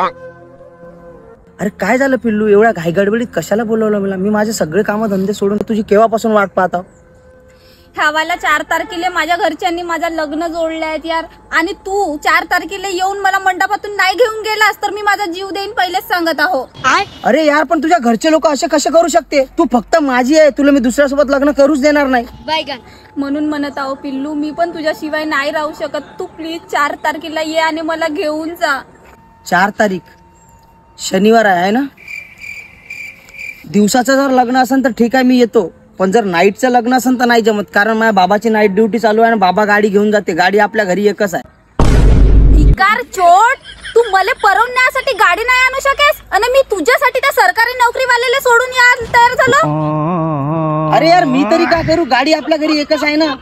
अरे काय झालं पिल्लू, एवढ्या घाई गडबडीत कशाला बोलवलं मला? मी माझे सगळे काम धंदे सोडून तुझी केव्हापासून वाट पाहत आहो. ह्यावाला 4 तारखेला माझ्या घरच्यांनी माझं लग्न जोडलंय यार, आणि तू 4 तारखेला येऊन मला मंडपातून नाही घेऊन गेलास तर मी माझा जीव देईन, पहिलेच सांगत आहो. अरे यार, पण तुझ्या घरचे लोक असे कसे करू शकते? तू फक्त माझी आहे, तुला मी दुसऱ्यासोबत लग्न करूच देणार नाही. म्हणून म्हणत आहो पिल्लू, मी पण तुझ्याशिवाय नाही राहू शकत. तू प्लीज 4 तारखेला ये आणि मला घेऊन जा. 4 तारीख शनिवार आहे ना? दिवसाचं जर लग्न असेल तर ठीक आहे, मी येतो. पण जर नाईटचं लग्न असेल तर नाही जमत, कारण माझ्या बाबाची नाईट ड्युटी चालू आहे आणि बाबा गाडी घेऊन जाते. गाडी आपल्या घरी एकच आहे. भिकार चोट, तू मला परवण्यासाठी गाडी नाही आणू शकेस आणि मी तुझ्यासाठी त्या सरकारी नोकरीवाल्याला सोडून यायला तयार झालो. अरे यार, मी तरी काय करू? गाडी आपल्या घरी एकच आहे ना.